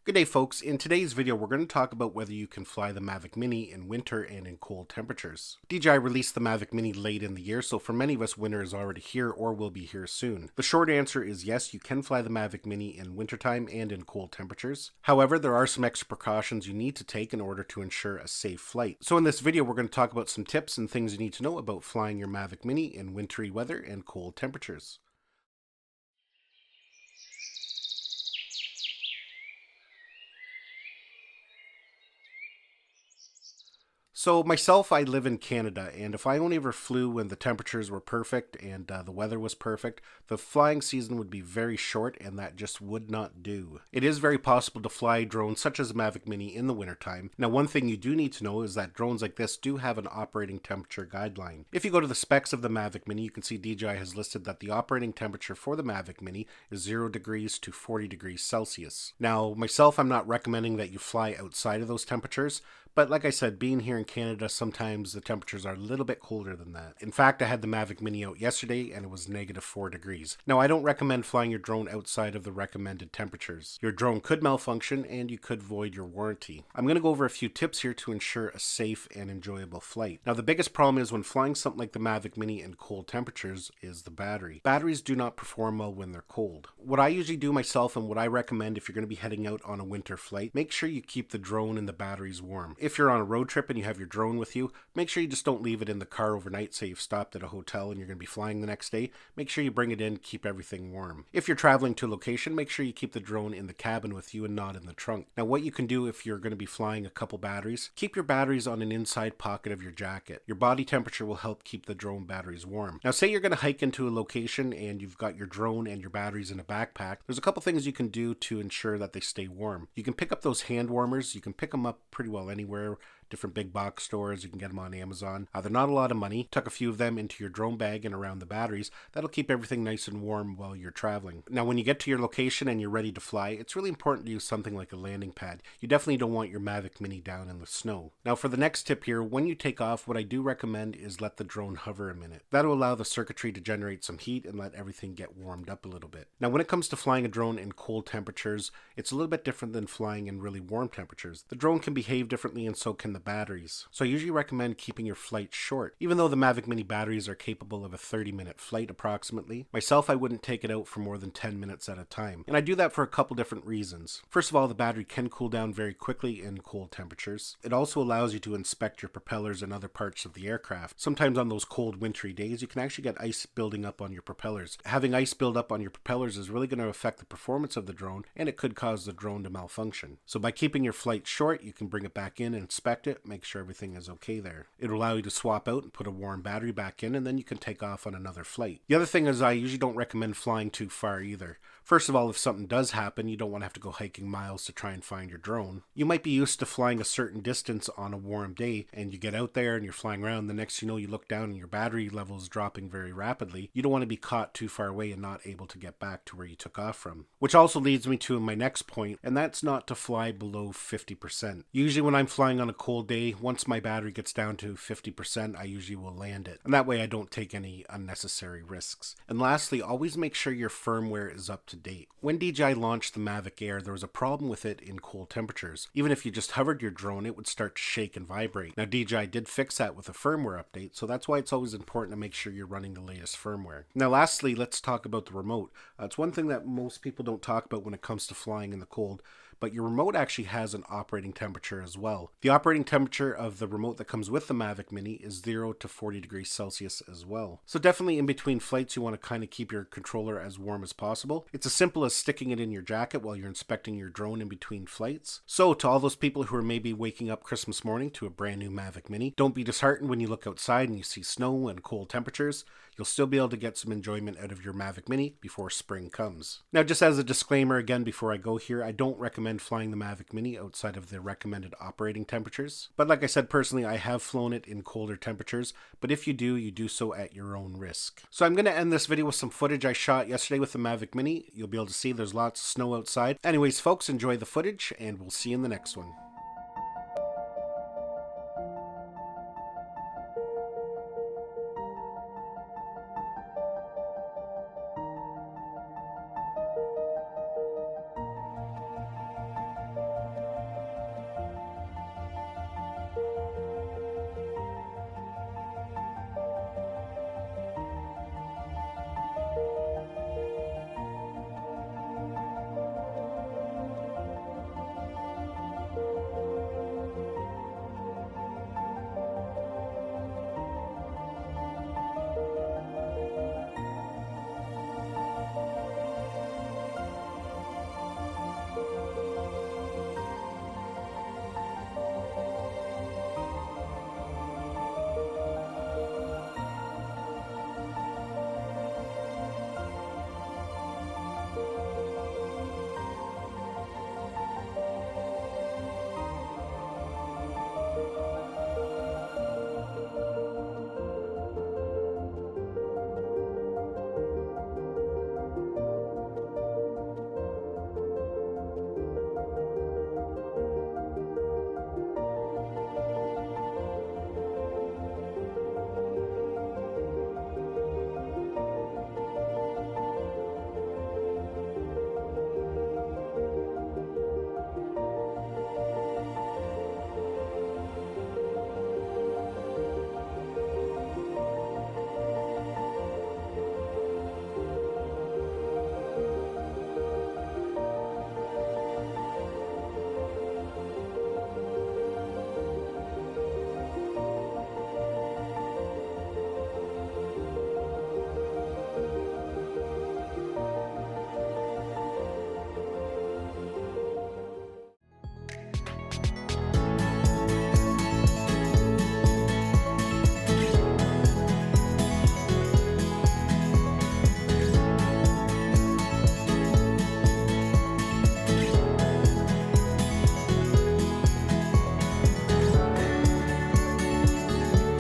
Good day, folks. In today's video, we're going to talk about whether you can fly the Mavic Mini in winter and in cold temperatures. DJI released the Mavic Mini late in the year, so for many of us, winter is already here or will be here soon. The short answer is yes, you can fly the Mavic Mini in wintertime and in cold temperatures. However, there are some extra precautions you need to take in order to ensure a safe flight. So in this video, we're going to talk about some tips and things you need to know about flying your Mavic Mini in wintry weather and cold temperatures. So myself, I live in Canada, and if I only ever flew when the temperatures were perfect and the weather was perfect, the flying season would be very short, and that just would not do. It is very possible to fly drones such as a Mavic Mini in the wintertime. Now, one thing you do need to know is that drones like this do have an operating temperature guideline. If you go to the specs of the Mavic Mini, you can see DJI has listed that the operating temperature for the Mavic Mini is 0 degrees to 40 degrees Celsius. Now, myself, I'm not recommending that you fly outside of those temperatures, but like I said, being here in Canada, sometimes the temperatures are a little bit colder than that. In fact, I had the Mavic Mini out yesterday and it was -4 degrees. Now, I don't recommend flying your drone outside of the recommended temperatures. Your drone could malfunction and you could void your warranty. I'm going to go over a few tips here to ensure a safe and enjoyable flight. Now, the biggest problem is when flying something like the Mavic Mini in cold temperatures is the battery. Batteries do not perform well when they're cold. What I usually do myself and what I recommend if you're going to be heading out on a winter flight, make sure you keep the drone and the batteries warm. If you're on a road trip and you have your drone with you, make sure you just don't leave it in the car overnight. Say you've stopped at a hotel and you're going to be flying the next day. Make sure you bring it in, keep everything warm. If you're traveling to a location, make sure you keep the drone in the cabin with you and not in the trunk. Now, what you can do if you're going to be flying a couple batteries, keep your batteries on an inside pocket of your jacket. Your body temperature will help keep the drone batteries warm. Now, say you're going to hike into a location and you've got your drone and your batteries in a backpack. There's a couple things you can do to ensure that they stay warm. You can pick up those hand warmers. You can pick them up pretty well anywhere. Different big box stores, you can get them on Amazon. They're not a lot of money. Tuck a few of them into your drone bag and around the batteries. That'll keep everything nice and warm while you're traveling. Now, when you get to your location and you're ready to fly, it's really important to use something like a landing pad. You definitely don't want your Mavic Mini down in the snow. Now, for the next tip here, when you take off, what I do recommend is let the drone hover a minute. That'll allow the circuitry to generate some heat and let everything get warmed up a little bit. Now, when it comes to flying a drone in cold temperatures, it's a little bit different than flying in really warm temperatures. The drone can behave differently and so can the batteries. So I usually recommend keeping your flight short. Even though the Mavic Mini batteries are capable of a 30-minute flight approximately, myself, I wouldn't take it out for more than 10 minutes at a time. And I do that for a couple different reasons. First of all, the battery can cool down very quickly in cold temperatures. It also allows you to inspect your propellers and other parts of the aircraft. Sometimes on those cold wintry days, you can actually get ice building up on your propellers. Having ice build up on your propellers is really going to affect the performance of the drone, and it could cause the drone to malfunction. So by keeping your flight short, you can bring it back in and inspect it, make sure everything is okay there. It'll allow you to swap out and put a warm battery back in, and then you can take off on another flight. The other thing is I usually don't recommend flying too far either. First of all, if something does happen, you don't want to have to go hiking miles to try and find your drone. You might be used to flying a certain distance on a warm day, and you get out there and you're flying around. The next you know, you look down and your battery level is dropping very rapidly. You don't want to be caught too far away and not able to get back to where you took off from. Which also leads me to my next point, and that's not to fly below 50%. Usually when I'm flying on a cold day, once my battery gets down to 50%, I usually will land it. And that way I don't take any unnecessary risks. And lastly, always make sure your firmware is up to date. When DJI launched the Mavic Air, there was a problem with it in cold temperatures. Even if you just hovered your drone, it would start to shake and vibrate. Now, DJI did fix that with a firmware update, so that's why it's always important to make sure you're running the latest firmware. Now, lastly, let's talk about the remote. It's one thing that most people don't talk about when it comes to flying in the cold, but your remote actually has an operating temperature as well. The operating temperature of the remote that comes with the Mavic Mini is 0 to 40 degrees Celsius as well. So definitely in between flights, you want to kind of keep your controller as warm as possible. It's as simple as sticking it in your jacket while you're inspecting your drone in between flights. So to all those people who are maybe waking up Christmas morning to a brand new Mavic Mini, don't be disheartened when you look outside and you see snow and cold temperatures. You'll still be able to get some enjoyment out of your Mavic Mini before spring comes. Now, just as a disclaimer again before I go here, I don't recommend flying the Mavic Mini outside of the recommended operating temperatures. But like I said, personally, I have flown it in colder temperatures, but if you do so at your own risk. So I'm going to end this video with some footage I shot yesterday with the Mavic Mini. You'll be able to see there's lots of snow outside. Anyways, folks, enjoy the footage, and we'll see you in the next one.